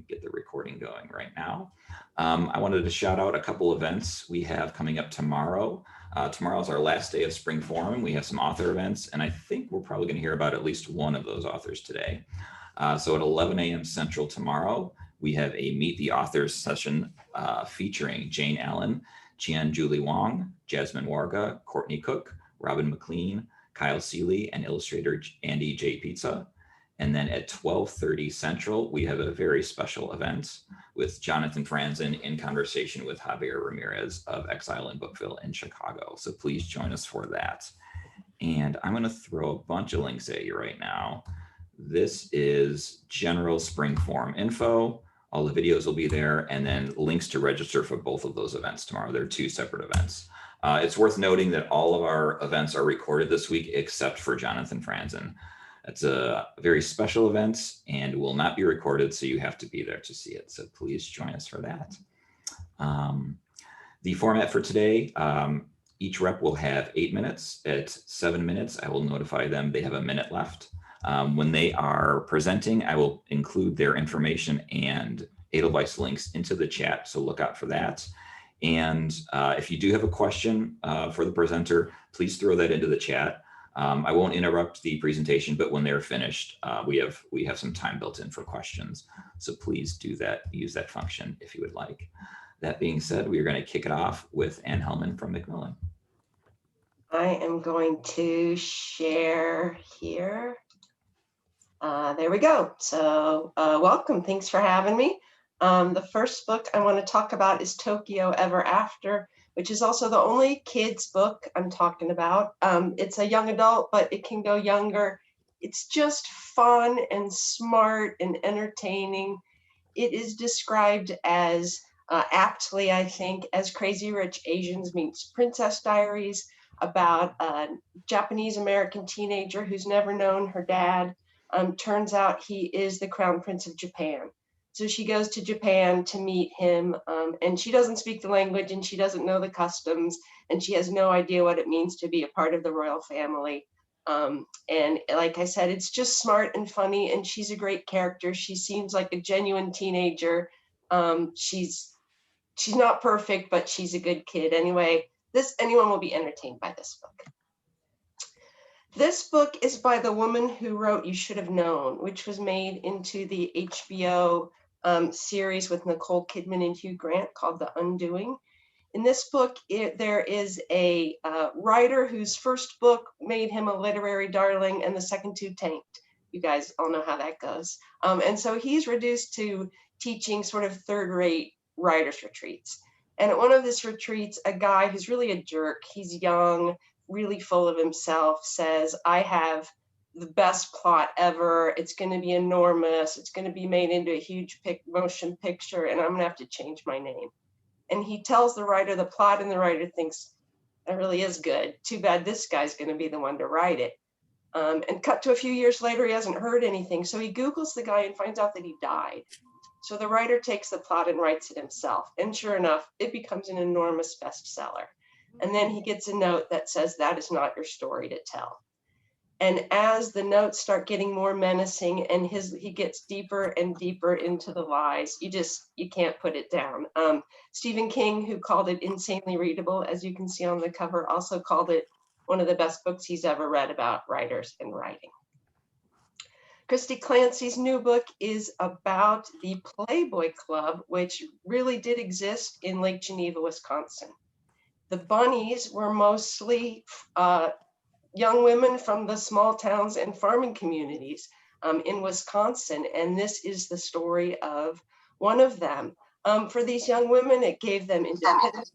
get the recording going right now. I wanted to shout out a couple events we have coming up tomorrow. Tomorrow is our last day of Spring Forum. We have some author events, and I think we're probably going to hear about at least one of those authors today. So at 11 a.m. Central tomorrow, we have a Meet the Authors session featuring Jane Allen, Jian Julie Wong, Jasmine Warga, Courtney Cook, Robin McLean, Kyle Seeley, and illustrator Andy J. Pizza. And then at 12:30 Central, we have a very special event with Jonathan Franzen in conversation with Javier Ramirez of Exile in Bookville in Chicago. So please join us for that. And I'm going to throw a bunch of links at you right now. This is general Spring Forum info. All the videos will be there, and then links to register for both of those events tomorrow. They're two separate events. It's worth noting that all of our events are recorded this week except for Jonathan Franzen. It's a very special event and will not be recorded, so you have to be there to see it. So please join us for that. The format for today, each rep will have 8 minutes. At 7 minutes, I will notify them they have a minute left. When they are presenting, I will include their information and Edelweiss links into the chat, so look out for that. And if you do have a question for the presenter, please throw that into the chat. I won't interrupt the presentation, but when they're finished, we have some time built in for questions. So please do that, use that function if you would like. That being said, we are going to kick it off with Ann Hellman from Macmillan. I am going to share here. There we go. So welcome, thanks for having me. The first book I want to talk about is Tokyo Ever After, which is also the only kids book I'm talking about. It's a young adult, but it can go younger. It's just fun and smart and entertaining. It is described as, aptly, I think, as Crazy Rich Asians meets Princess Diaries, about a Japanese-American teenager who's never known her dad. Turns out he is the Crown Prince of Japan. So she goes to Japan to meet him, and she doesn't speak the language, and she doesn't know the customs, and she has no idea what it means to be a part of the royal family. And like I said, it's just smart and funny, and she's a great character. She seems like a genuine teenager. She's not perfect, but she's a good kid. Anyway, anyone will be entertained by this book. This book is by the woman who wrote You Should Have Known, which was made into the HBO series with Nicole Kidman and Hugh Grant called The Undoing. In this book, there is a writer whose first book made him a literary darling and the second two tanked. You guys all know how that goes. And so he's reduced to teaching sort of third-rate writers' retreats. And at one of these retreats, a guy who's really a jerk, he's young, really full of himself, says, I have the best plot ever. It's going to be enormous. It's going to be made into a huge motion picture, and I'm going to have to change my name. And he tells the writer the plot, and the writer thinks, that really is good. Too bad this guy's going to be the one to write it. And cut to a few years later, he hasn't heard anything. So he Googles the guy and finds out that he died. So the writer takes the plot and writes it himself. And sure enough, it becomes an enormous bestseller. And then he gets a note that says, that is not your story to tell. And as the notes start getting more menacing and he gets deeper and deeper into the lies, you can't put it down. Stephen King, who called it insanely readable, as you can see on the cover, also called it one of the best books he's ever read about writers and writing. Christy Clancy's new book is about the Playboy Club, which really did exist in Lake Geneva, Wisconsin. The bunnies were mostly young women from the small towns and farming communities in Wisconsin. And this is the story of one of them. For these young women, it gave them independence,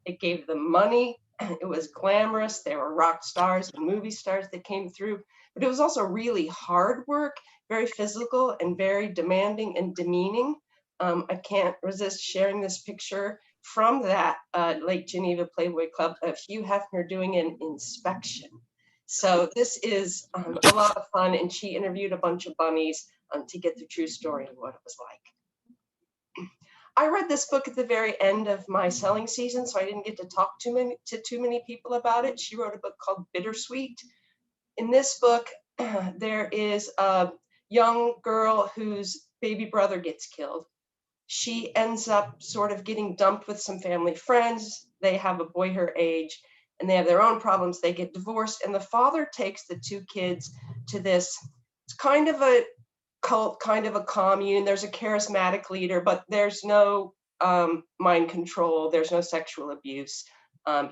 it gave them money, it was glamorous, there were rock stars and movie stars that came through, but it was also really hard work, very physical and very demanding and demeaning. I can't resist sharing this picture from that Lake Geneva Playboy Club of Hugh Hefner doing an inspection. So this is a lot of fun, and she interviewed a bunch of bunnies to get the true story of what it was like. I read this book at the very end of my selling season, so I didn't get to talk to too many people about it. She wrote a book called Bittersweet. In this book, there is a young girl whose baby brother gets killed. She ends up sort of getting dumped with some family friends. They have a boy her age, and they have their own problems. They get divorced, and the father takes the two kids to this, it's kind of a cult, kind of a commune. There's a charismatic leader, but there's no mind control. There's no sexual abuse.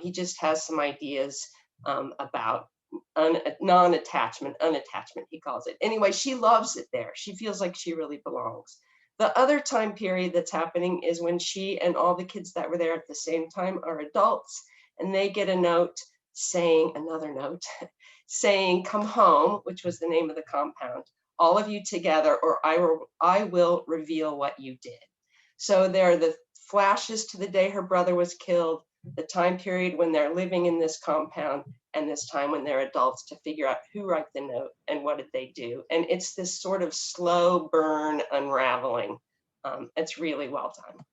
He just has some ideas about non-attachment, unattachment, he calls it. Anyway, she loves it there. She feels like she really belongs. The other time period that's happening is when she and all the kids that were there at the same time are adults, and they get a note saying, another note, saying, come home, which was the name of the compound, all of you together, or I will reveal what you did. So there are the flashes to the day her brother was killed, the time period when they're living in this compound, and this time when they're adults to figure out who wrote the note and what did they do. And it's this sort of slow burn unraveling. It's really well done.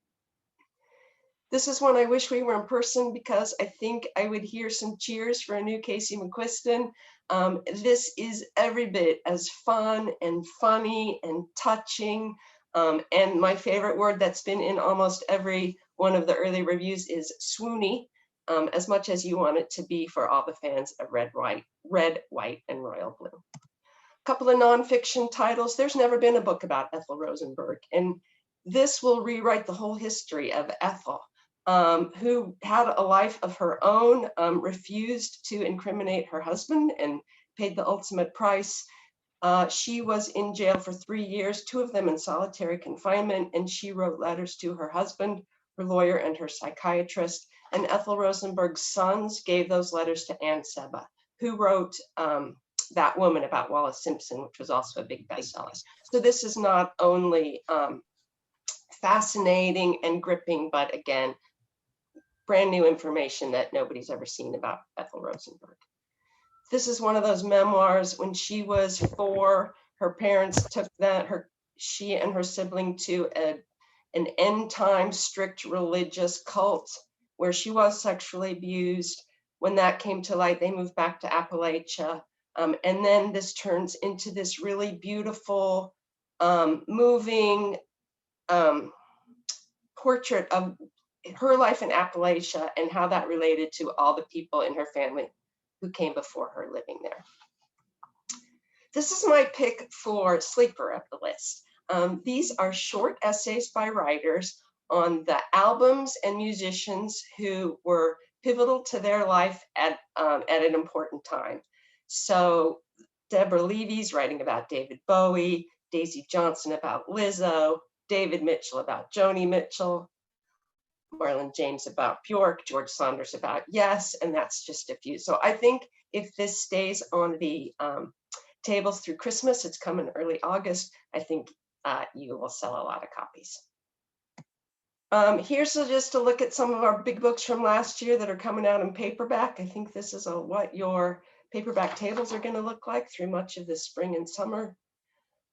This is one I wish we were in person because I think I would hear some cheers for a new Casey McQuiston. This is every bit as fun and funny and touching. And my favorite word that's been in almost every one of the early reviews is swoony, as much as you want it to be for all the fans of red, white, and royal blue. A couple of nonfiction titles. There's never been a book about Ethel Rosenberg, and this will rewrite the whole history of Ethel, who had a life of her own, refused to incriminate her husband and paid the ultimate price. She was in jail for 3 years, 2 of them in solitary confinement, and she wrote letters to her husband, her lawyer, and her psychiatrist. And Ethel Rosenberg's sons gave those letters to Anne Seba, who wrote That Woman about Wallace Simpson, which was also a big bestseller. So this is not only fascinating and gripping, but again, brand new information that nobody's ever seen about Ethel Rosenberg. This is one of those memoirs. When she was 4, her parents took she and her sibling to an end time strict religious cult where she was sexually abused. When that came to light, they moved back to Appalachia. And then this turns into this really beautiful, moving portrait of her life in Appalachia and how that related to all the people in her family who came before her living there. This is my pick for sleeper of the list. These are short essays by writers on the albums and musicians who were pivotal to their life at an important time. So Deborah Levy's writing about David Bowie, Daisy Johnson about Lizzo, David Mitchell about Joni Mitchell, Marlon James about Bjork, George Saunders about Yes, and that's just a few. So I think if this stays on the tables through Christmas, it's coming early August, I think you will sell a lot of copies. Here's just a look at some of our big books from last year that are coming out in paperback. I think this is what your paperback tables are going to look like through much of the spring and summer.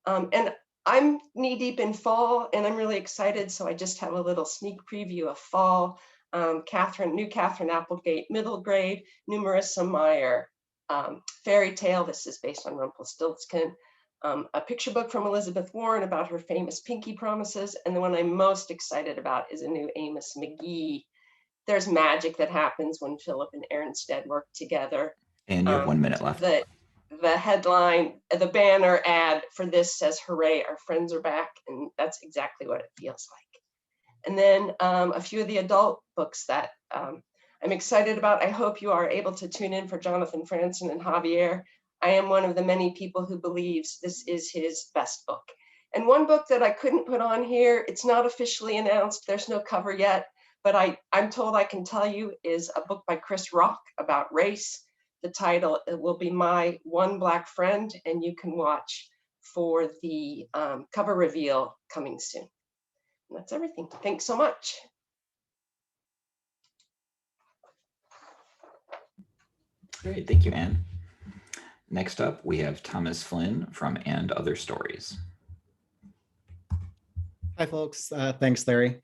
And I'm knee deep in fall and I'm really excited. So I just have a little sneak preview of fall. New Catherine Applegate, middle grade, new Marissa Meyer, fairy tale. This is based on Rumpelstiltskin. A picture book from Elizabeth Warren about her famous Pinky Promises. And the one I'm most excited about is a new Amos McGee. There's magic that happens when Philip and Aaronstead work together. And you have 1 minute left. The headline, the banner ad for this says, "Hooray, our friends are back." And that's exactly what it feels like. And then a few of the adult books that I'm excited about. I hope you are able to tune in for Jonathan Franzen and Javier. I am one of the many people who believes this is his best book. And one book that I couldn't put on here, it's not officially announced, there's no cover yet, but I'm told I can tell you is a book by Chris Rock about race. The title will be My One Black Friend, and you can watch for the cover reveal coming soon. And that's everything. Thanks so much. Great, thank you, Anne. Next up, we have Thomas Flynn from And Other Stories. Hi, folks. Thanks, Larry.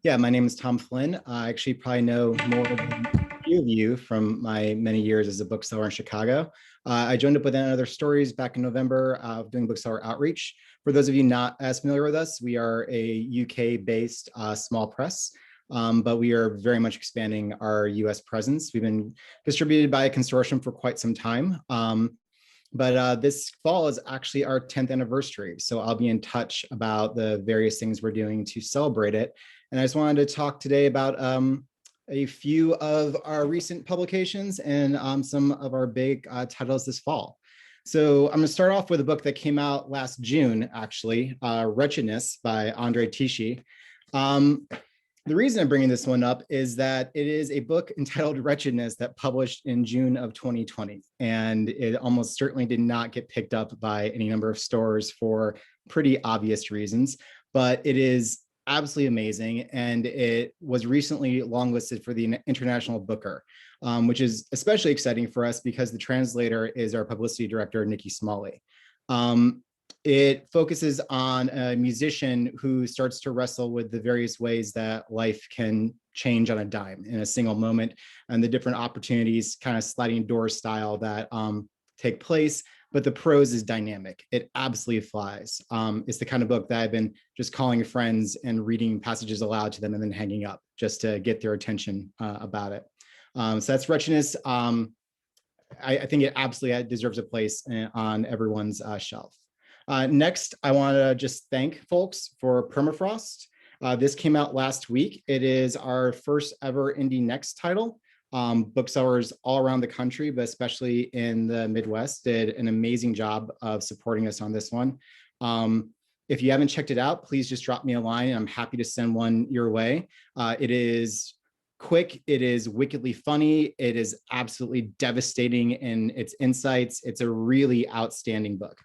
Yeah, my name is Tom Flynn. I actually probably know more than few of you from my many years as a bookseller in Chicago. I joined up with Other Stories back in November doing bookseller outreach. For those of you not as familiar with us, we are a UK-based small press, but we are very much expanding our US presence. We've been distributed by a consortium for quite some time. But this fall is actually our 10th anniversary. So I'll be in touch about the various things we're doing to celebrate it. And I just wanted to talk today about a few of our recent publications and some of our big titles this fall. So I'm going to start off with a book that came out last June, actually, Wretchedness by Andre Tichy. The reason I'm bringing this one up is that it is a book entitled Wretchedness that published in June of 2020. And it almost certainly did not get picked up by any number of stores for pretty obvious reasons, but it is absolutely amazing. And it was recently longlisted for the International Booker, which is especially exciting for us because the translator is our publicity director, Nikki Smalley. It focuses on a musician who starts to wrestle with the various ways that life can change on a dime in a single moment and the different opportunities, kind of sliding door style that take place. But the prose is dynamic. It absolutely flies. It's the kind of book that I've been just calling friends and reading passages aloud to them and then hanging up just to get their attention about it. So that's Wretchedness. I think it absolutely deserves a place on everyone's shelf. Next, I want to just thank folks for Permafrost. This came out last week. It is our first ever Indie Next title. Booksellers all around the country, but especially in the Midwest, did an amazing job of supporting us on this one. If you haven't checked it out, please just drop me a line and I'm happy to send one your way. It is quick, it is wickedly funny, it is absolutely devastating in its insights. It's a really outstanding book.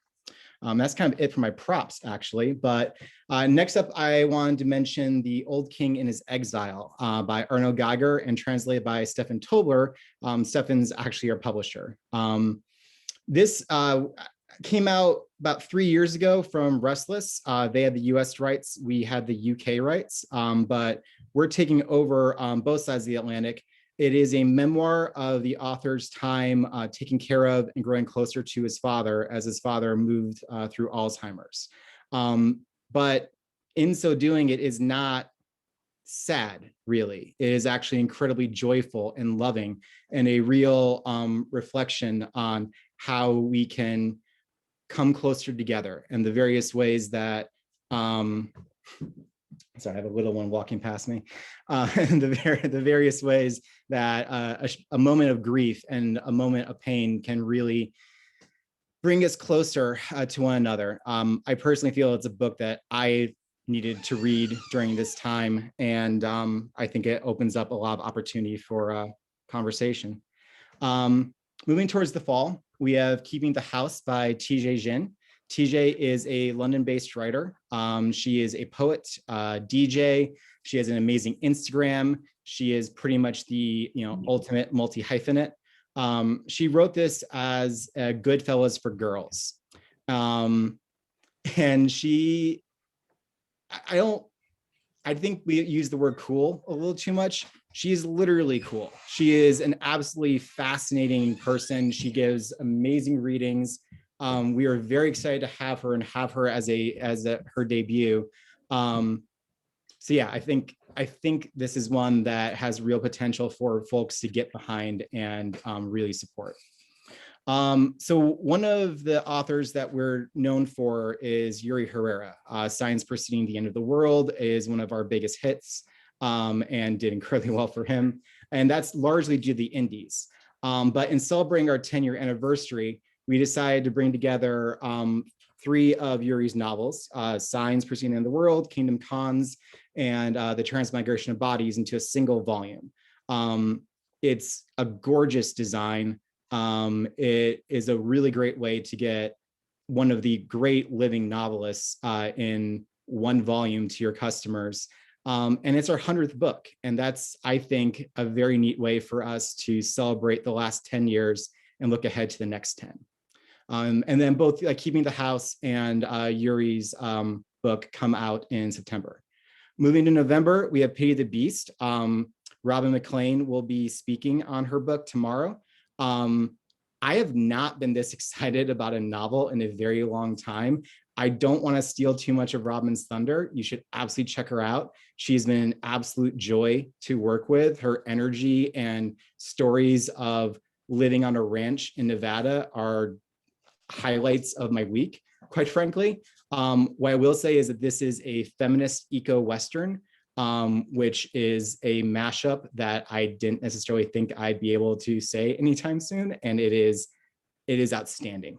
That's kind of it for my props, actually. But next up, I wanted to mention The Old King in His Exile by Arno Geiger and translated by Stefan Tobler. Stefan's actually our publisher. This came out about 3 years ago from Restless. They had the US rights, we had the UK rights, but we're taking over both sides of the Atlantic. It is a memoir of the author's time taking care of and growing closer to his father as his father moved through Alzheimer's. But in so doing, it is not sad, really. It is actually incredibly joyful and loving and a real reflection on how we can come closer together and the various ways that sorry, I have a little one walking past me. And the various ways that a moment of grief and a moment of pain can really bring us closer to one another. I personally feel it's a book that I needed to read during this time. And I think it opens up a lot of opportunity for conversation. Moving towards the fall, we have Keeping the House by TJ Jin. TJ is a London-based writer. She is a poet, DJ. She has an amazing Instagram. She is pretty much the ultimate multi-hyphenate. She wrote this as Goodfellas for girls. And I think we use the word cool a little too much. She is literally cool. She is an absolutely fascinating person. She gives amazing readings. We are very excited to have her and have her as her debut. So yeah, I think this is one that has real potential for folks to get behind and really support. So one of the authors that we're known for is Yuri Herrera. Science Preceding the End of the World is one of our biggest hits and did incredibly well for him. And that's largely due to the indies. But in celebrating our 10-year anniversary, we decided to bring together 3 of Yuri's novels, Signs Preceding the End of the World, Kingdom Cons, and The Transmigration of Bodies into a single volume. It's a gorgeous design. It is a really great way to get one of the great living novelists in one volume to your customers. And it's our 100th book. And that's, I think, a very neat way for us to celebrate the last 10 years and look ahead to the next 10. And then both Keeping the House and Yuri's book come out in September. Moving to November, we have Pity the Beast. Robin McLean will be speaking on her book tomorrow. I have not been this excited about a novel in a very long time. I don't want to steal too much of Robin's thunder. You should absolutely check her out. She's been an absolute joy to work with. Her energy and stories of living on a ranch in Nevada are highlights of my week, quite frankly. What I will say is that this is a feminist eco-Western, which is a mashup that I didn't necessarily think I'd be able to say anytime soon, and it is outstanding.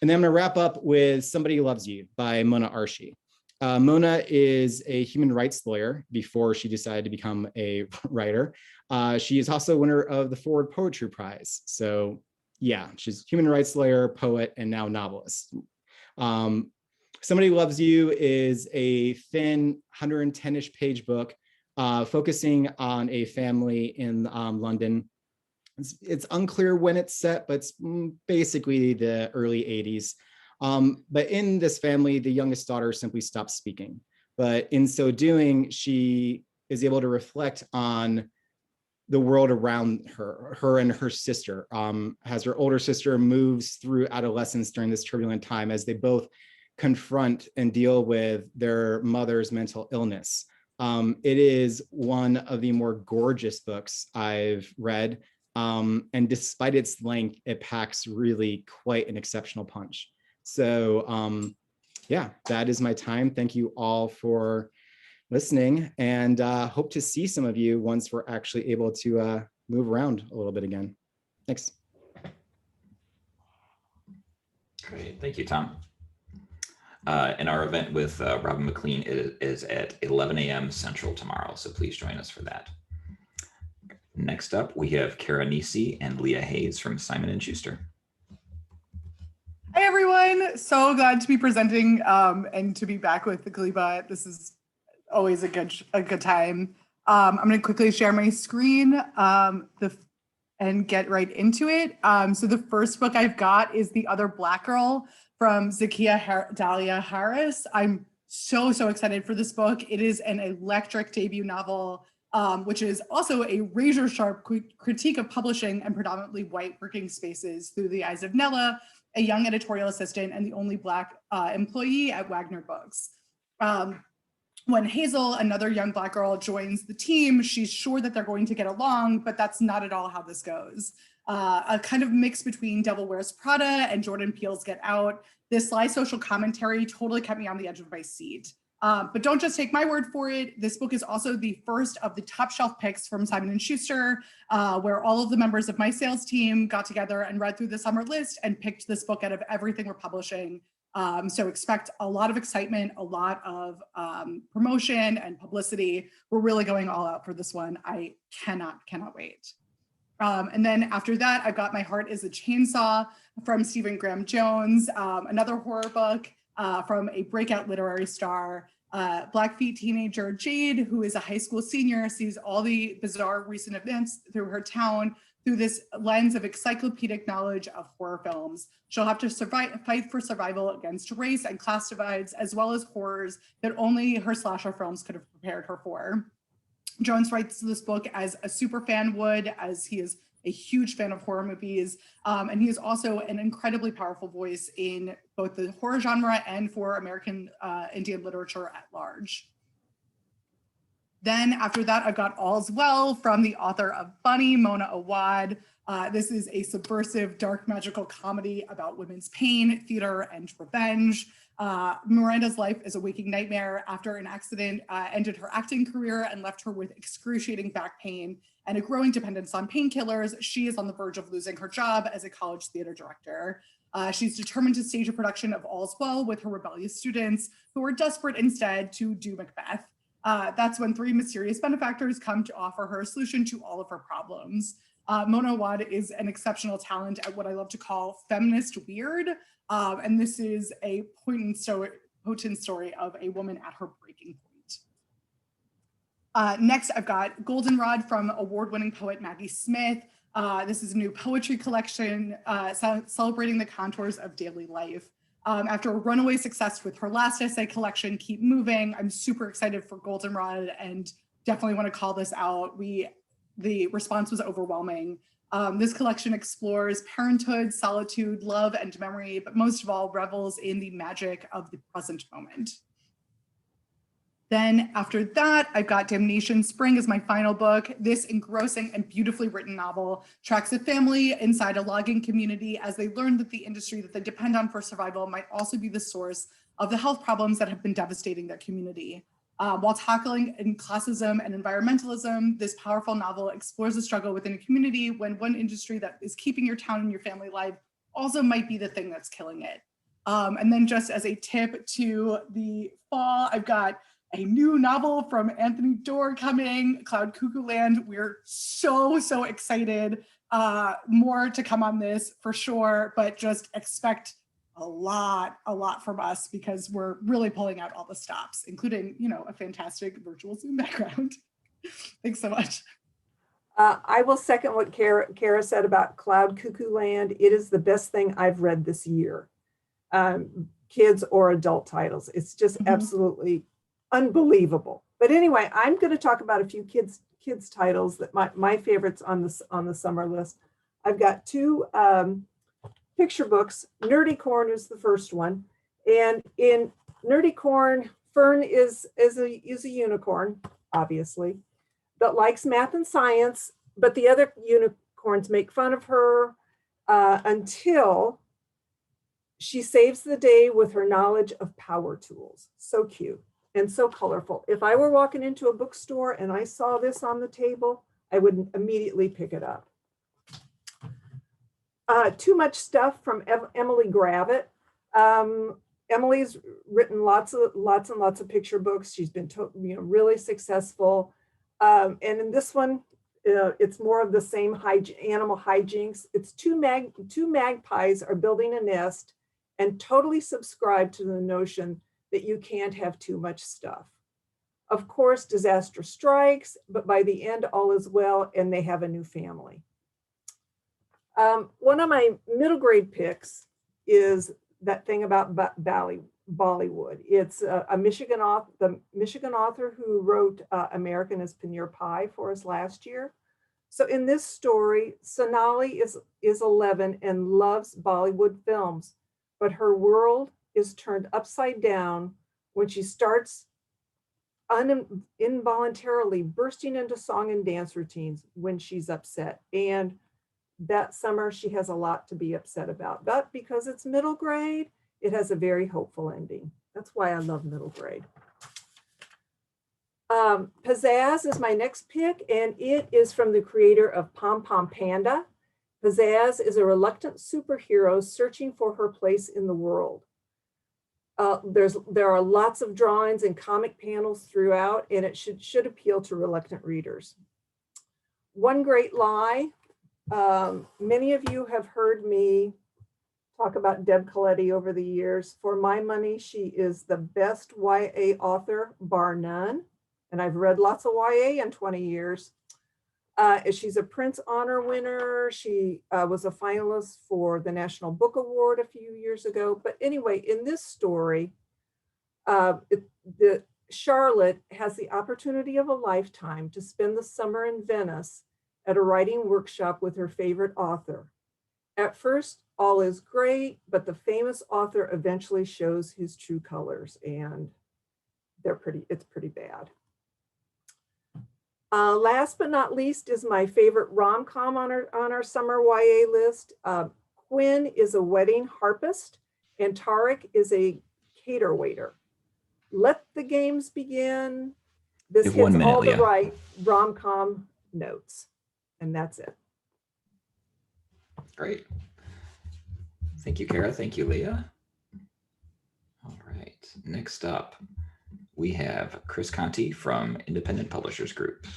And then I'm gonna wrap up with Somebody Loves You by Mona Arshi. Mona is a human rights lawyer before she decided to become a writer. She is also a winner of the Forward Poetry Prize. So yeah, she's a human rights lawyer, poet, and now novelist. Somebody Loves You is a thin 110-ish page book focusing on a family in London. It's unclear when it's set, but it's basically the early 80s. But in this family, the youngest daughter simply stops speaking. But in so doing, she is able to reflect on the world around her and her sister, as her older sister moves through adolescence during this turbulent time as they both confront and deal with their mother's mental illness. It is one of the more gorgeous books I've read. And despite its length, it packs really quite an exceptional punch. So yeah, that is my time. Thank you all for listening, and hope to see some of you once we're actually able to move around a little bit again. Thanks. Great, thank you, Tom. And our event with Robin McLean is at 11 a.m. Central tomorrow, so please join us for that. Next up, we have Cara Nesi and Leah Hayes from Simon & Schuster. Hi, everyone. So glad to be presenting and to be back with the GLIBA. This is always a good time. I'm going to quickly share my screen and get right into it. So the first book I've got is The Other Black Girl from Zakiya Dahlia Harris. I'm so excited for this book. It is an electric debut novel, which is also a razor-sharp critique of publishing and predominantly white working spaces through the eyes of Nella, a young editorial assistant and the only Black employee at Wagner Books. When Hazel, another young Black girl, joins the team, she's sure that they're going to get along, but that's not at all how this goes. A kind of mix between Devil Wears Prada and Jordan Peele's Get Out. This sly social commentary totally kept me on the edge of my seat. But don't just take my word for it. This book is also the first of the top shelf picks from Simon & Schuster, where all of the members of my sales team got together and read through the summer list and picked this book out of everything we're publishing. So expect a lot of excitement, a lot of promotion and publicity. We're really going all out for this one. I cannot wait. And then after that, I've got My Heart is a Chainsaw from Stephen Graham Jones, another horror book from a breakout literary star. Blackfeet teenager Jade, who is a high school senior, sees all the bizarre recent events through her town through this lens of encyclopedic knowledge of horror films. She'll have to fight for survival against race and class divides, as well as horrors that only her slasher films could have prepared her for. Jones writes this book as a super fan would, as he is a huge fan of horror movies. And he is also an incredibly powerful voice in both the horror genre and for American Indian literature at large. Then after that, I've got All's Well from the author of Bunny, Mona Awad. This is a subversive, dark, magical comedy about women's pain, theater, and revenge. Miranda's life is a waking nightmare after an accident ended her acting career and left her with excruciating back pain and a growing dependence on painkillers. She is on the verge of losing her job as a college theater director. She's determined to stage a production of All's Well with her rebellious students who are desperate instead to do Macbeth. That's when three mysterious benefactors come to offer her a solution to all of her problems. Mona Awad is an exceptional talent at what I love to call feminist weird. And this is a potent story of a woman at her breaking point. Next, I've got Goldenrod from award-winning poet Maggie Smith. This is a new poetry collection celebrating the contours of daily life. After a runaway success with her last essay collection, Keep Moving, I'm super excited for Goldenrod and definitely want to call this out. The response was overwhelming. This collection explores parenthood, solitude, love, and memory, but most of all, revels in the magic of the present moment. Then after that, I've got Damnation Spring as my final book. This engrossing and beautifully written novel tracks a family inside a logging community as they learn that the industry that they depend on for survival might also be the source of the health problems that have been devastating their community. While tackling in classism and environmentalism, this powerful novel explores the struggle within a community when one industry that is keeping your town and your family alive also might be the thing that's killing it. And then just as a tip to the fall, I've got a new novel from Anthony Doerr coming, Cloud Cuckoo Land. We're so excited. More to come on this for sure, but just expect a lot from us because we're really pulling out all the stops, including, a fantastic virtual Zoom background. Thanks so much. I will second what Cara said about Cloud Cuckoo Land. It is the best thing I've read this year. Kids or adult titles. It's just absolutely unbelievable. But anyway, I'm going to talk about a few kids titles that my favorites on the summer list. I've got two picture books. Nerdy Corn is the first one, and in Nerdy Corn, Fern is a unicorn, obviously, that likes math and science, but the other unicorns make fun of her until she saves the day with her knowledge of power tools. So cute and so colorful. If I were walking into a bookstore and I saw this on the table, I would immediately pick it up. Too Much Stuff from Emily Gravett. Emily's written lots and lots of picture books. She's been really successful. And in this one, it's more of the same animal hijinks. It's two magpies are building a nest and totally subscribe to the notion that you can't have too much stuff. Of course, disaster strikes, but by the end, all is well, and they have a new family. One of my middle grade picks is that thing about Bollywood. It's a Michigan author who wrote American as Paneer Pie for us last year. So in this story, Sonali is 11 and loves Bollywood films, but her world is turned upside down when she starts involuntarily bursting into song and dance routines when she's upset. And that summer, she has a lot to be upset about. But because it's middle grade, it has a very hopeful ending. That's why I love middle grade. Pizzazz is my next pick, and it is from the creator of Pom Pom Panda. Pizzazz is a reluctant superhero searching for her place in the world. There are lots of drawings and comic panels throughout, and it should appeal to reluctant readers. One Great Lie. Many of you have heard me talk about Deb Coletti over the years. For my money, she is the best YA author, bar none. And I've read lots of YA in 20 years. She's a Prince Honor winner. She was a finalist for the National Book Award a few years ago. But anyway, in this story, Charlotte has the opportunity of a lifetime to spend the summer in Venice at a writing workshop with her favorite author. At first, all is great, but the famous author eventually shows his true colors, and it's pretty bad. Last but not least is my favorite rom-com on our summer YA list. Quinn is a wedding harpist, and Tarek is a cater waiter. Let the games begin. This hits all the right rom-com notes. And that's it. Great. Thank you, Cara. Thank you, Leah. All right. Next up, we have Chris Conti from Independent Publishers Group.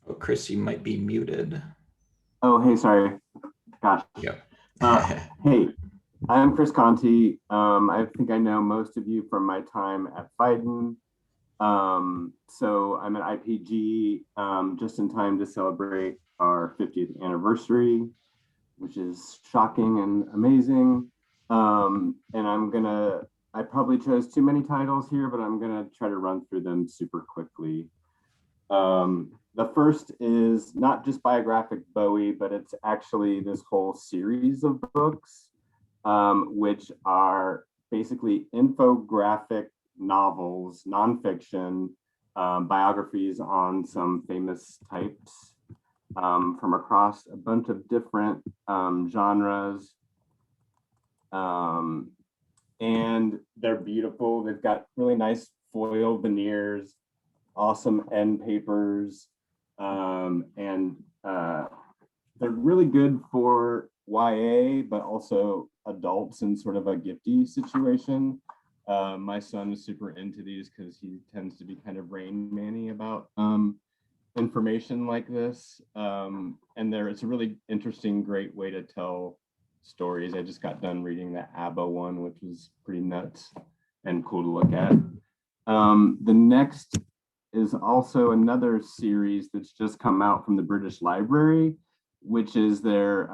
Oh, Chris, you might be muted. Oh, hey, sorry. Gosh. Yep. Hey, I'm Chris Conti. I think I know most of you from my time at Biden. So I'm at IPG just in time to celebrate our 50th anniversary, which is shocking and amazing. And I probably chose too many titles here, but I'm gonna try to run through them super quickly. The first is not just biographic Bowie, but it's actually this whole series of books, which are basically infographic novels, nonfiction, biographies on some famous types from across a bunch of different genres. And they're beautiful. They've got really nice foil veneers, awesome end papers, and they're really good for YA, but also adults in sort of a gifty situation. My son is super into these because he tends to be kind of Rain Man-y about information like this. And it's a really interesting, great way to tell stories. I just got done reading the ABBA one, which was pretty nuts and cool to look at. The next is also another series that's just come out from the British Library, which is their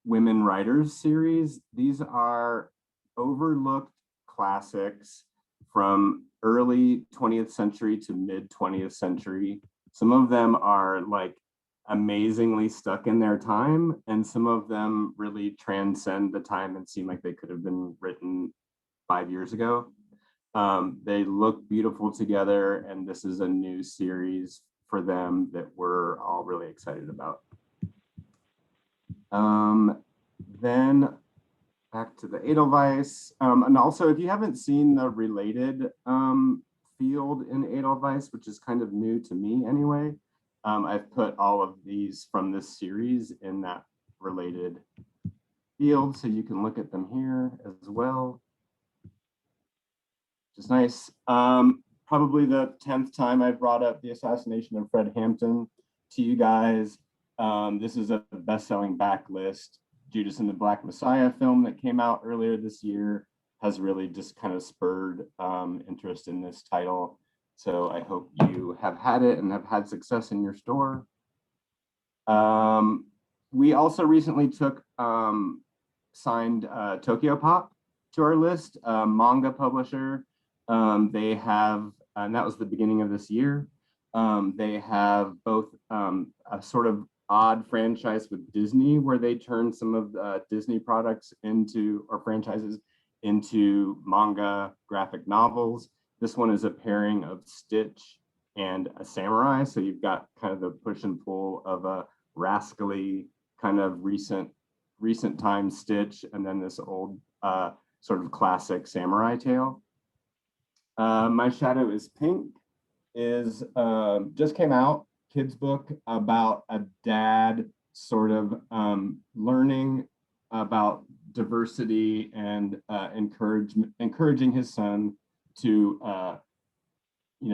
Women Writers series. These are overlooked classics from early 20th century to mid 20th century. Some of them are like amazingly stuck in their time, and some of them really transcend the time and seem like they could have been written 5 years ago. They look beautiful together, and this is a new series for them that we're all really excited about. Then back to the Edelweiss. And also, if you haven't seen the related field in Edelweiss, which is kind of new to me anyway, I've put all of these from this series in that related field, so you can look at them here as well. Which is nice. Probably the 10th time I've brought up the assassination of Fred Hampton to you guys. This is a best-selling backlist. Judas and the Black Messiah film that came out earlier this year has really just kind of spurred interest in this title. So I hope you have had it and have had success in your store. We also recently signed Tokyo Pop to our list, manga publisher. They have, and that was the beginning of this year. They have both a sort of odd franchise with Disney, where they turn some of the Disney products into, or franchises into, manga graphic novels. This one is a pairing of Stitch and a samurai. So you've got kind of the push and pull of a rascally kind of recent time Stitch, and then this old sort of classic samurai tale. My Shadow is Pink is just came out, kids book about a dad sort of learning about diversity and encouraging his son to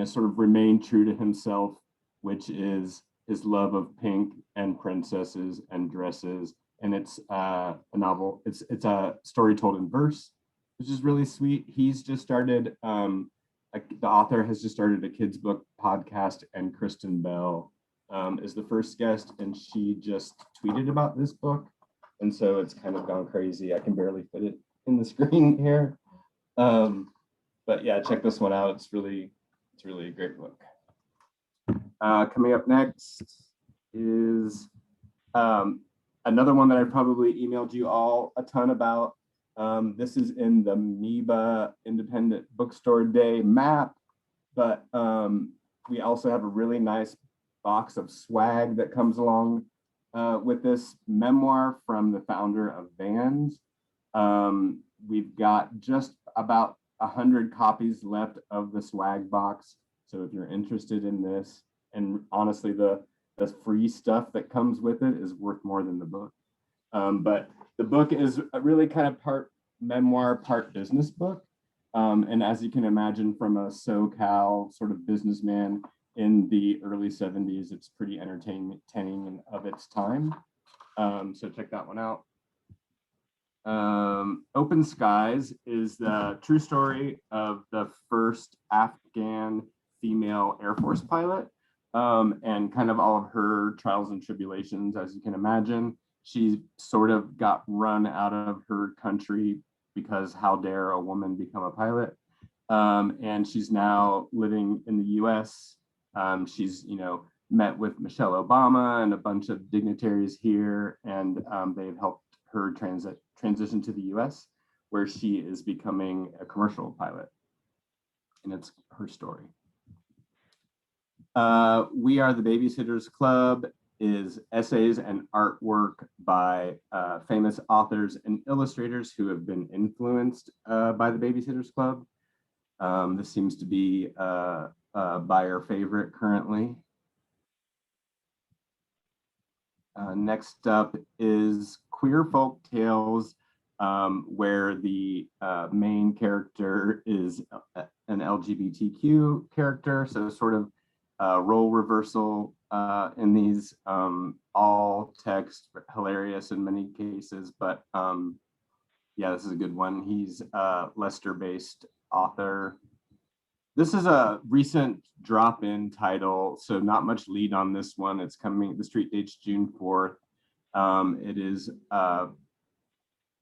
sort of remain true to himself, which is his love of pink and princesses and dresses. And it's a novel. It's a story told in verse, which is really sweet. He's just started, the author has just started a kids book podcast, and Kristen Bell is the first guest, and she just tweeted about this book. And so it's kind of gone crazy. I can barely fit it in the screen here. But yeah, check this one out. It's really a great book. Coming up next is another one that I probably emailed you all a ton about. This is in the MIBA Independent Bookstore Day map, but we also have a really nice box of swag that comes along with this memoir from the founder of Vans. We've got just about 100 copies left of the swag box. So if you're interested in this, and honestly, the free stuff that comes with it is worth more than the book. But the book is a really kind of part memoir, part business book. And as you can imagine, from a SoCal sort of businessman in the early 70s, it's pretty entertaining and of its time. So check that one out. Open Skies is the true story of the first Afghan female Air Force pilot, and kind of all of her trials and tribulations, as you can imagine. She sort of got run out of her country because how dare a woman become a pilot? And she's now living in the US. She's, met with Michelle Obama and a bunch of dignitaries here, and they've helped her transition to the US, where she is becoming a commercial pilot. And it's her story. We Are the Babysitters Club is essays and artwork by famous authors and illustrators who have been influenced by the Babysitters Club. This seems to be a buyer favorite currently. Next up is Queer Folk Tales, where the main character is an LGBTQ character, so sort of role reversal in these, all text, hilarious in many cases, but yeah, this is a good one. He's a Leicester-based author. This is a recent drop-in title, so not much lead on this one. It's coming, the street date's June 4th. It is a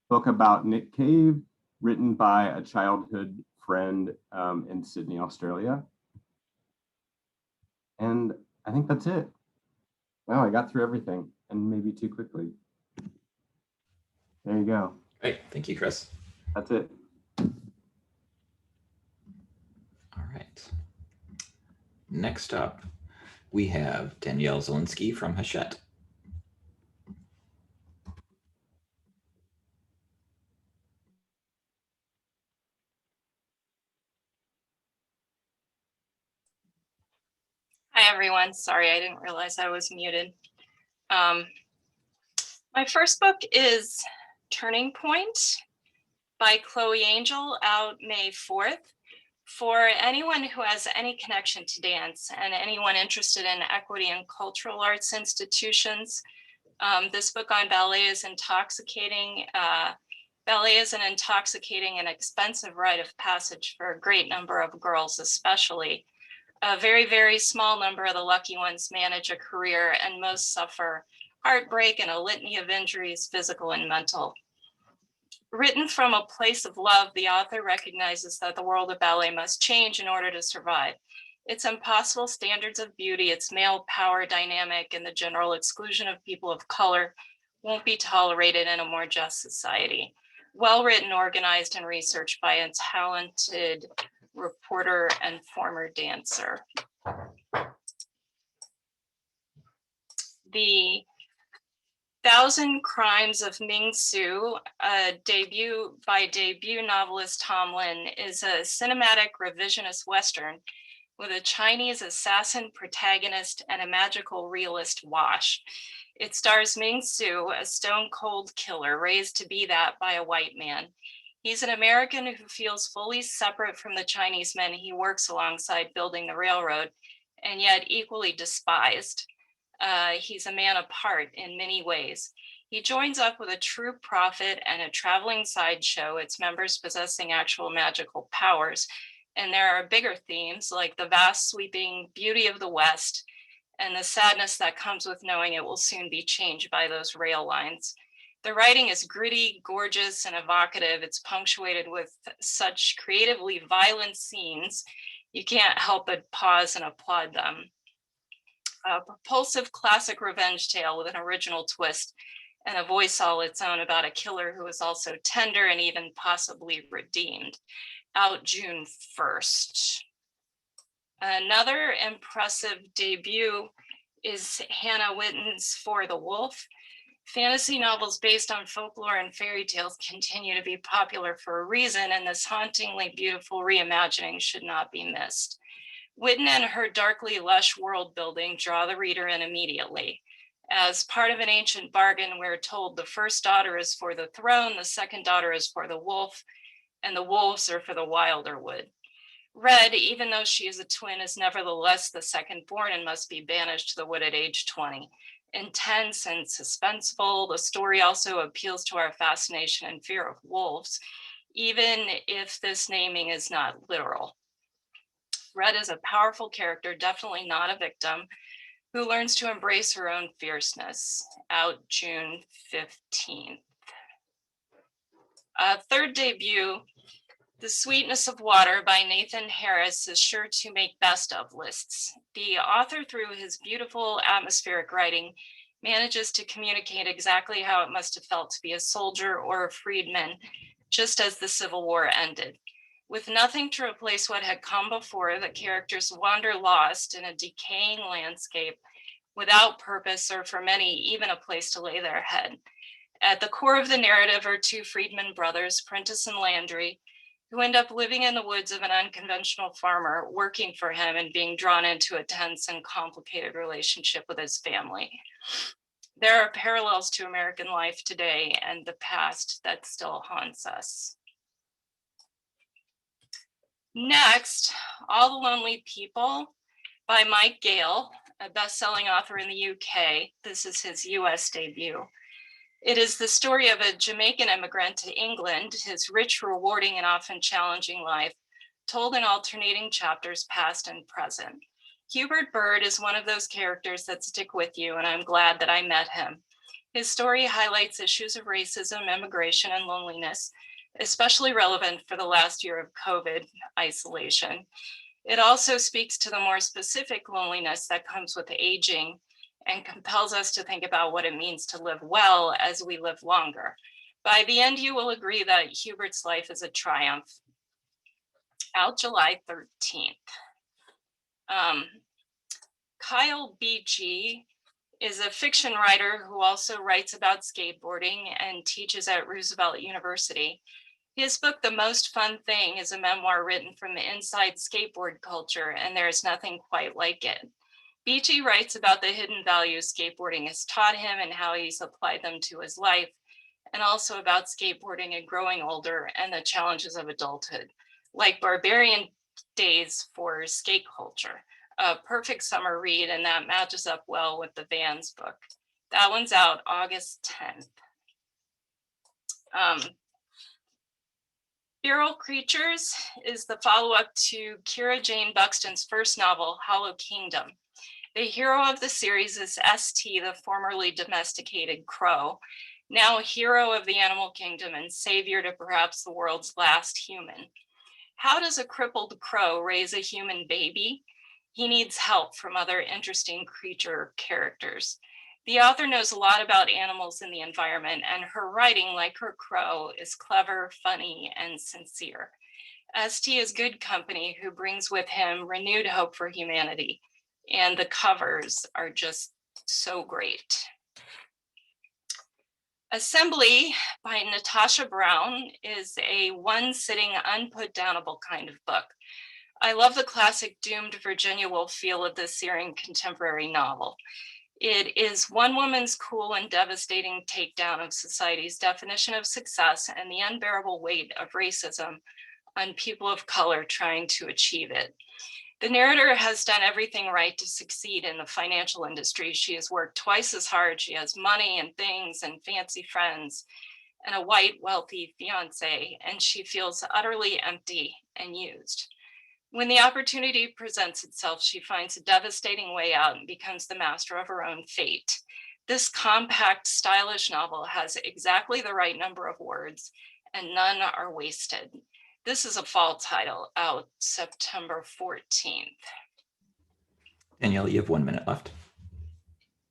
book about Nick Cave, written by a childhood friend in Sydney, Australia. And I think that's it. Wow, I got through everything, and maybe too quickly. There you go. Great, thank you, Chris. That's it. All right. Next up, we have Daniellezielinski from Hachette. Hi, everyone. Sorry, I didn't realize I was muted. My first book is Turning Point by Chloe Angel, out May 4th. For anyone who has any connection to dance and anyone interested in equity and cultural arts institutions, this book on ballet is intoxicating. Ballet is an intoxicating and expensive rite of passage for a great number of girls, especially. A very, very small number of the lucky ones manage a career, and most suffer heartbreak and a litany of injuries, physical and mental. Written from a place of love, the author recognizes that the world of ballet must change in order to survive. Its impossible standards of beauty, its male power dynamic, and the general exclusion of people of color won't be tolerated in a more just society. Well written, organized, and researched by a talented reporter and former dancer. The 1,000 Crimes of Ming Su, debut novelist Tomlin, is a cinematic revisionist Western with a Chinese assassin protagonist and a magical realist wash. It stars Ming Su, a stone-cold killer raised to be that by a white man. He's an American who feels fully separate from the Chinese men he works alongside building the railroad, and yet equally despised. He's a man apart in many ways. He joins up with a true prophet and a traveling sideshow, its members possessing actual magical powers. And there are bigger themes like the vast sweeping beauty of the West and the sadness that comes with knowing it will soon be changed by those rail lines. The writing is gritty, gorgeous, and evocative. It's punctuated with such creatively violent scenes, you can't help but pause and applaud them. A propulsive classic revenge tale with an original twist and a voice all its own about a killer who is also tender and even possibly redeemed. Out June 1st. Another impressive debut is Hannah Whitten's For the Wolf. Fantasy novels based on folklore and fairy tales continue to be popular for a reason, and this hauntingly beautiful reimagining should not be missed. Whitten and her darkly lush world building draw the reader in immediately. As part of an ancient bargain, we're told the first daughter is for the throne, the second daughter is for the wolf, and the wolves are for the wilder wood. Red, even though she is a twin, is nevertheless the second born and must be banished to the wood at age 20. intense and suspenseful. The story also appeals to our fascination and fear of wolves, even if this naming is not literal. Red is a powerful character, definitely not a victim, who learns to embrace her own fierceness. Out June 15th. Third debut, The Sweetness of Water by Nathan Harris is sure to make best of lists. The author, through his beautiful atmospheric writing, manages to communicate exactly how it must have felt to be a soldier or a freedman, just as the Civil War ended. With nothing to replace what had come before, the characters wander lost in a decaying landscape without purpose, or for many, even a place to lay their head. At the core of the narrative are two freedmen brothers, Prentice and Landry, who end up living in the woods of an unconventional farmer, working for him and being drawn into a tense and complicated relationship with his family. There are parallels to American life today and the past that still haunts us. Next, All the Lonely People by Mike Gale, a best-selling author in the UK. This is his US debut. It is the story of a Jamaican immigrant to England, his rich, rewarding, and often challenging life, told in alternating chapters, past and present. Hubert Bird is one of those characters that stick with you, and I'm glad that I met him. His story highlights issues of racism, immigration, and loneliness, especially relevant for the last year of COVID isolation. It also speaks to the more specific loneliness that comes with aging and compels us to think about what it means to live well as we live longer. By the end, you will agree that Hubert's life is a triumph. Out July 13th. Kyle Beachy is a fiction writer who also writes about skateboarding and teaches at Roosevelt University. His book, The Most Fun Thing, is a memoir written from the inside skateboard culture, and there is nothing quite like it. Beachy writes about the hidden values skateboarding has taught him and how he's applied them to his life, and also about skateboarding and growing older and the challenges of adulthood, like Barbarian Days for Skate Culture. A perfect summer read, and that matches up well with the Vans book. That one's out August 10th. Feral Creatures is the follow-up to Kira Jane Buxton's first novel, Hollow Kingdom. The hero of the series is ST, the formerly domesticated crow, now hero of the animal kingdom and savior to perhaps the world's last human. How does a crippled crow raise a human baby? He needs help from other interesting creature characters. The author knows a lot about animals and the environment, and her writing, like her crow, is clever, funny, and sincere. ST is good company who brings with him renewed hope for humanity, and the covers are just so great. Assembly by Natasha Brown is a one-sitting, unput-downable kind of book. I love the classic doomed Virginia Woolf feel of this searing contemporary novel. It is one woman's cool and devastating takedown of society's definition of success and the unbearable weight of racism on people of color trying to achieve it. The narrator has done everything right to succeed in the financial industry. She has worked twice as hard. She has money and things and fancy friends and a white, wealthy fiance, and she feels utterly empty and used. When the opportunity presents itself, she finds a devastating way out and becomes the master of her own fate. This compact, stylish novel has exactly the right number of words, and none are wasted. This is a fall title, out September 14th. Danielle, you have 1 minute left.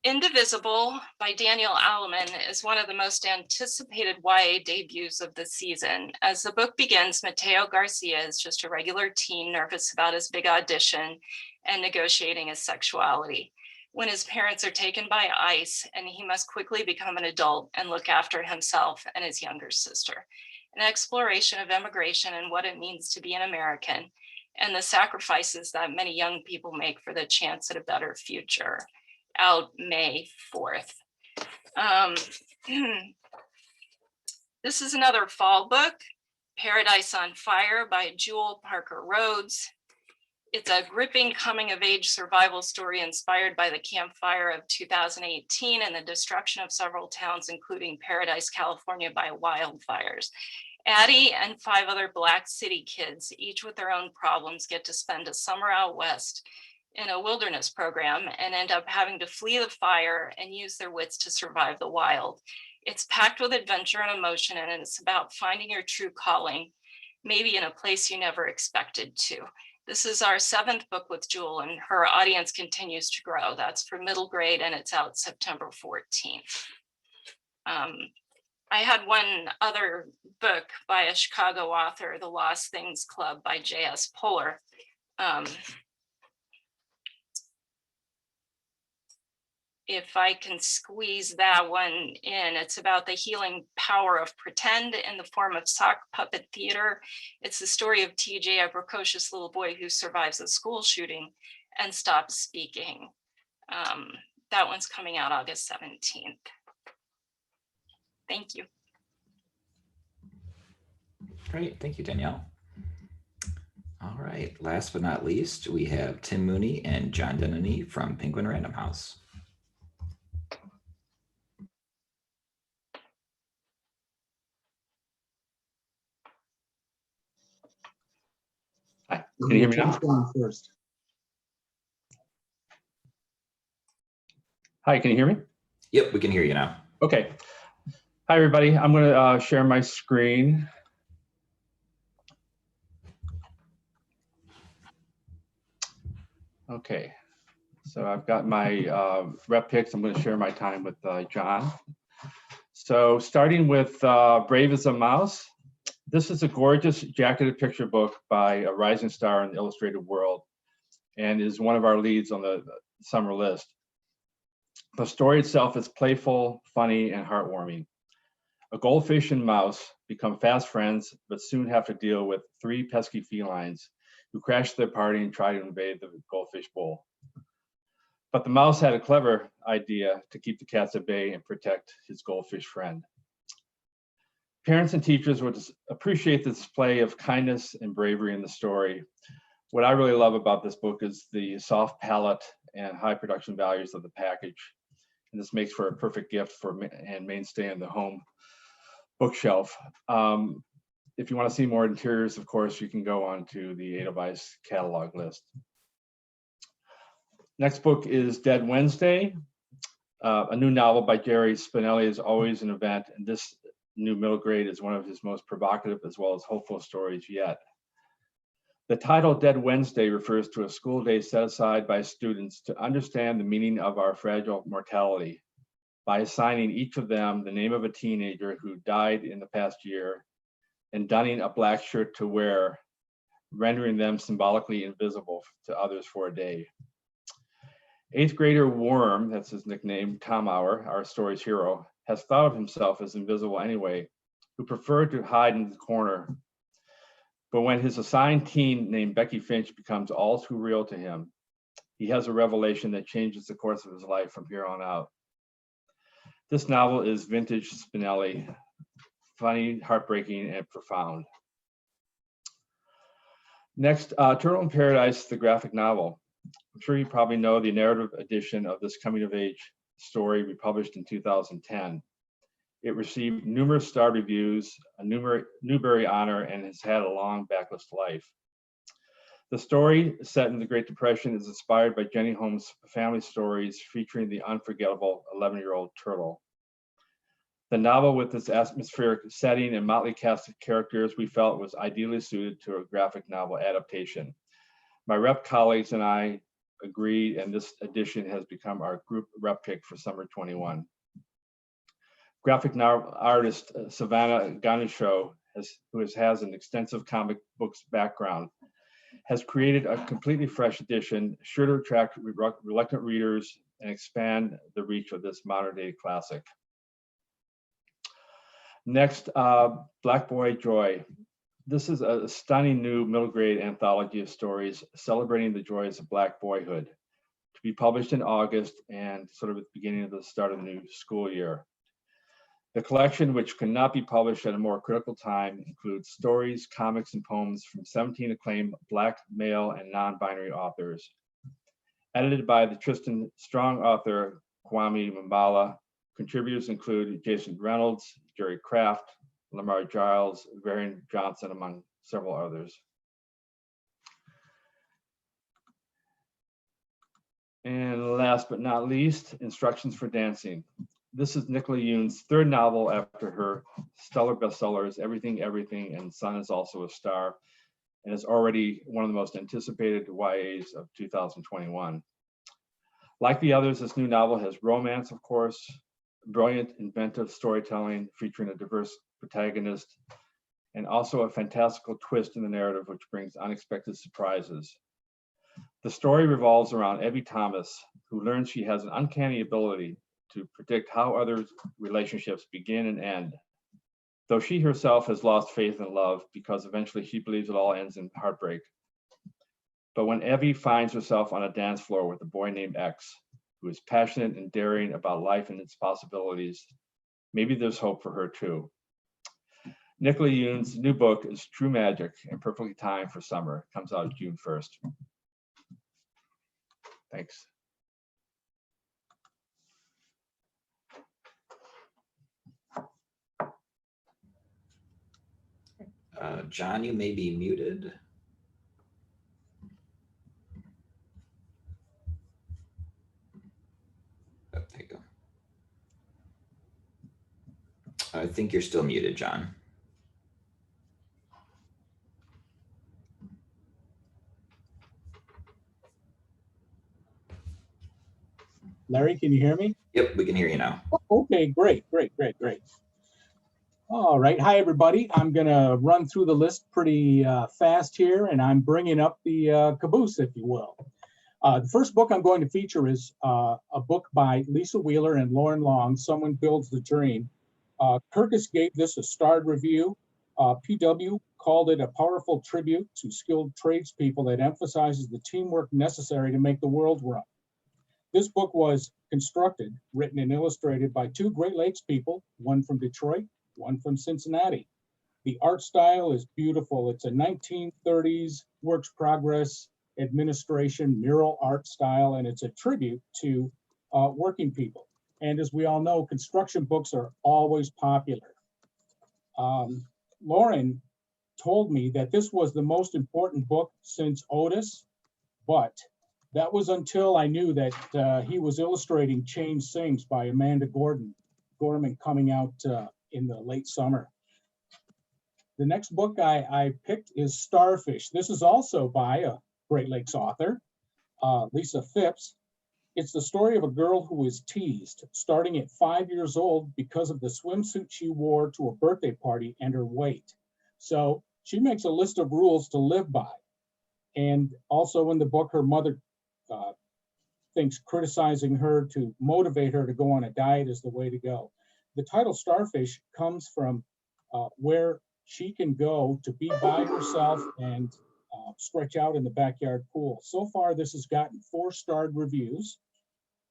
Indivisible by Danielle Allman is one of the most anticipated YA debuts of the season. As the book begins, Mateo Garcia is just a regular teen nervous about his big audition and negotiating his sexuality, when his parents are taken by ICE and he must quickly become an adult and look after himself and his younger sister. An exploration of immigration and what it means to be an American, and the sacrifices that many young people make for the chance at a better future. Out May 4th. This is another fall book, Paradise on Fire by Jewel Parker Rhodes. It's a gripping coming-of-age survival story inspired by the campfire of 2018 and the destruction of several towns, including Paradise, California, by wildfires. Addie and 5 other Black City kids, each with their own problems, get to spend a summer out west in a wilderness program and end up having to flee the fire and use their wits to survive the wild. It's packed with adventure and emotion, and it's about finding your true calling, maybe in a place you never expected to. This is our 7th book with Jewel, and her audience continues to grow. That's for middle grade, and it's out September 14th. I had one other book by a Chicago author, The Lost Things Club by J.S. Puller. If I can squeeze that one in, it's about the healing power of pretend in the form of sock puppet theater. It's the story of TJ, a precocious little boy who survives a school shooting and stops speaking. That one's coming out August 17th. Thank you. Great, thank you, Danielle. All right, last but not least, we have Tim Mooney and John Dennany from Penguin Random House. Hi, can you hear me now? First. Hi, can you hear me? Yep, we can hear you now. Okay. Hi, everybody. I'm going to share my screen. Okay, so I've got my rep picks. I'm going to share my time with John. So starting with Brave as a Mouse. This is a gorgeous jacketed picture book by a rising star in the illustrated world and is one of our leads on the summer list. The story itself is playful, funny, and heartwarming. A goldfish and mouse become fast friends, but soon have to deal with 3 pesky felines who crash their party and try to invade the goldfish bowl. But the mouse had a clever idea to keep the cats at bay and protect his goldfish friend. Parents and teachers would appreciate the display of kindness and bravery in the story. What I really love about this book is the soft palette and high production values of the package. And this makes for a perfect gift and mainstay in the home bookshelf. If you want to see more interiors, of course, you can go on to the Edelweiss catalog list. Next book is Dead Wednesday. A new novel by Jerry Spinelli is always an event, and this new middle grade is one of his most provocative as well as hopeful stories yet. The title Dead Wednesday refers to a school day set aside by students to understand the meaning of our fragile mortality by assigning each of them the name of a teenager who died in the past year and donning a black shirt to wear, rendering them symbolically invisible to others for a day. 8th grader Worm, that's his nickname, Tomauer, our story's hero, has thought of himself as invisible anyway, who preferred to hide in the corner. But when his assigned teen named Becky Finch becomes all too real to him, he has a revelation that changes the course of his life from here on out. This novel is vintage Spinelli, funny, heartbreaking, and profound. Next, Turtle in Paradise, the graphic novel. I'm sure you probably know the narrative edition of this coming-of-age story we published in 2010. It received numerous star reviews, a Newbery honor, and has had a long backlist life. The story, set in the Great Depression, is inspired by Jenny Holmes' family stories featuring the unforgettable 11-year-old Turtle. The novel, with its atmospheric setting and motley cast of characters, we felt was ideally suited to a graphic novel adaptation. My rep colleagues and I agreed, and this edition has become our group rep pick for summer 21. Graphic novel artist Savannah Ganesho, who has an extensive comic books background, has created a completely fresh edition, sure to attract reluctant readers and expand the reach of this modern day classic. Next, Black Boy Joy. This is a stunning new middle grade anthology of stories celebrating the joys of Black boyhood, to be published in August and sort of at the beginning of the start of the new school year. The collection, which could not be published at a more critical time, includes stories, comics, and poems from 17 acclaimed Black, male, and non-binary authors. Edited by the Tristan Strong author, Kwame Mbala. Contributors include Jason Reynolds, Jerry Kraft, Lamar Giles, Varian Johnson, among several others. And last but not least, Instructions for Dancing. This is Nicola Yoon's third novel after her stellar bestsellers, Everything, Everything, and Sun is Also a Star, and is already one of the most anticipated YAs of 2021. Like the others, this new novel has romance, of course, brilliant, inventive storytelling featuring a diverse protagonist, and also a fantastical twist in the narrative, which brings unexpected surprises. The story revolves around Evie Thomas, who learns she has an uncanny ability to predict how other relationships begin and end. Though she herself has lost faith in love because eventually she believes it all ends in heartbreak. But when Evie finds herself on a dance floor with a boy named X, who is passionate and daring about life and its possibilities, maybe there's hope for her too. Nicola Yoon's new book is True Magic and perfectly timed for summer. It comes out June 1st. Thanks. John, you may be muted. Oh, there you go. I think you're still muted, John. Larry, can you hear me? Yep, we can hear you now. Okay, great. All right, hi everybody. I'm gonna run through the list pretty fast here, and I'm bringing up the caboose, if you will. The first book I'm going to feature is a book by Lisa Wheeler and Lauren Long, Someone Builds the Dream. Kirkus gave this a starred review. PW called it a powerful tribute to skilled tradespeople that emphasizes the teamwork necessary to make the world run. This book was constructed, written, and illustrated by two Great Lakes people, one from Detroit, one from Cincinnati. The art style is beautiful. It's a 1930s works progress administration mural art style, and it's a tribute to working people. And as we all know, construction books are always popular. Lauren told me that this was the most important book since Otis, but that was until I knew that he was illustrating Change Sings by Amanda Gorman coming out in the late summer. The next book I picked is Starfish. This is also by a Great Lakes author, Lisa Phipps. It's the story of a girl who was teased starting at 5 years old because of the swimsuit she wore to a birthday party and her weight. So she makes a list of rules to live by. And also in the book, her mother thinks criticizing her to motivate her to go on a diet is the way to go. The title Starfish comes from where she can go to be by herself and stretch out in the backyard pool. So far, this has gotten 4-starred reviews.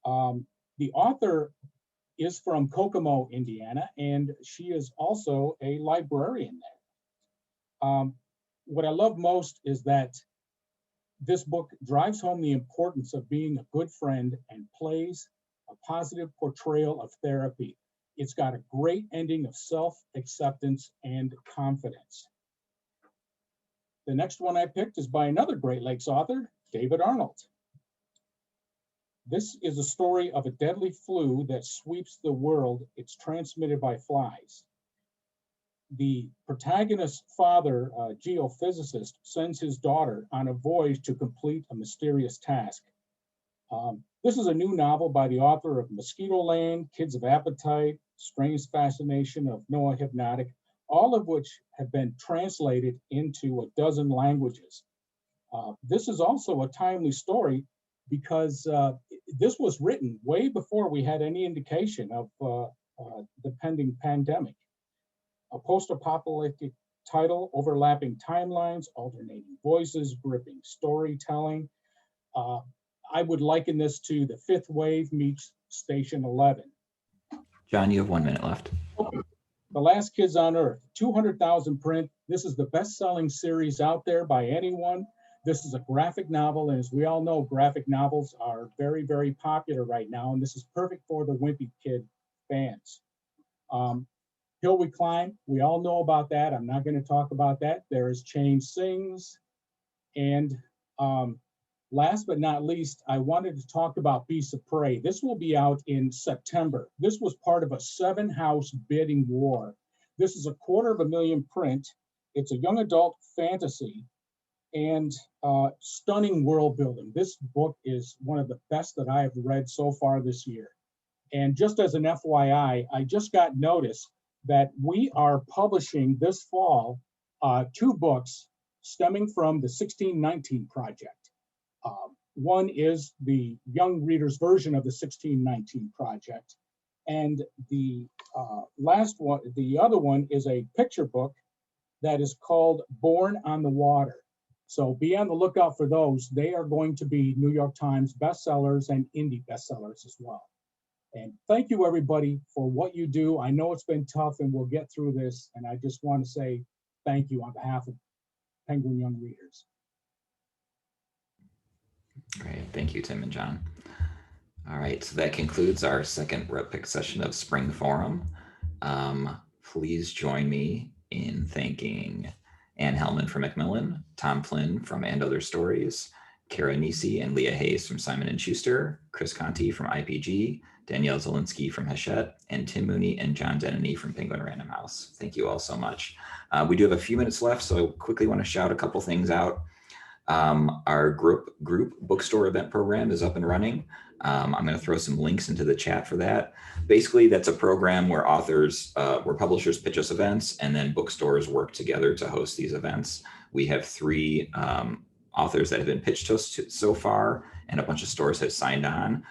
The author is from Kokomo, Indiana, and she is also a librarian there. What I love most is that this book drives home the importance of being a good friend and plays a positive portrayal of therapy. It's got a great ending of self-acceptance and confidence. The next one I picked is by another Great Lakes author, David Arnold. This is a story of a deadly flu that sweeps the world. It's transmitted by flies. The protagonist's father, a geophysicist, sends his daughter on a voyage to complete a mysterious task. This is a new novel by the author of Mosquito Land, Kids of Appetite, Strange Fascination of Noah Hypnotic, all of which have been translated into a dozen languages. This is also a timely story because this was written way before we had any indication of the pending pandemic. A post-apocalyptic title, overlapping timelines, alternating voices, gripping storytelling. I would liken this to The Fifth Wave meets Station 11. John, you have 1 minute left. Okay. The Last Kids on Earth, 200,000 print. This is the best-selling series out there by anyone. This is a graphic novel, and as we all know, graphic novels are very, very popular right now, and this is perfect for the Wimpy Kid fans. Hill We Climb, we all know about that. I'm not going to talk about that. There is Change Sings. And last but not least, I wanted to talk about Beasts of Prey. This will be out in September. This was part of a 7-house bidding war. This is a 250,000 print. It's a young adult fantasy and stunning world building. This book is one of the best that I have read so far this year. And just as an FYI, I just got notice that we are publishing this fall 2 books stemming from the 1619 project. One is the young reader's version of the 1619 project. And the last one, the other one is a picture book that is called Born on the Water. So be on the lookout for those. They are going to be New York Times bestsellers and indie bestsellers as well. And thank you, everybody, for what you do. I know it's been tough, and we'll get through this. And I just want to say thank you on behalf of Penguin Young Readers. Great. Thank you, Tim and John. All right. So that concludes our second Rep Pick session of Spring Forum. Please join me in thanking Ann Hellman from Macmillan, Tom Flynn from And Other Stories, Cara Nesi and Leah Hayes from Simon & Schuster, Chris Conti from IPG, Daniellezielinski from Hachette, and Tim Mooney and John Dennany from Penguin Random House. Thank you all so much. We do have a few minutes left, so I quickly want to shout a couple things out. Our group bookstore event program is up and running. I'm going to throw some links into the chat for that. Basically, that's a program where where publishers pitch us events, and then bookstores work together to host these events. We have 3 authors that have been pitched to us so far, and a bunch of stores have signed on.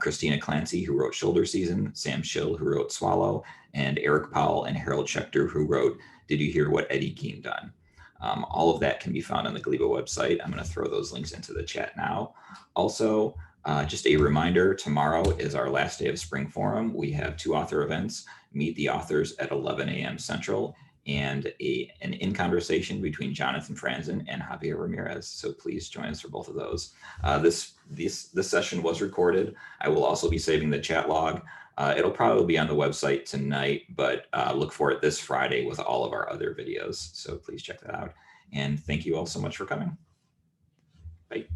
Christina Clancy, who wrote Shoulder Season, Sam Schill, who wrote Swallow, and Eric Powell and Harold Schechter, who wrote Did You Hear What Eddie Keene Done? All of that can be found on the GLIBA website. I'm going to throw those links into the chat now. Also, just a reminder, tomorrow is our last day of Spring Forum. We have 2 author events, Meet the Authors at 11 a.m. Central, and an in-conversation between Jonathan Franzen and Javier Ramirez. So please join us for both of those. This session was recorded. I will also be saving the chat log. It'll probably be on the website tonight, but look for it this Friday with all of our other videos. So please check that out. And thank you all so much for coming. Bye.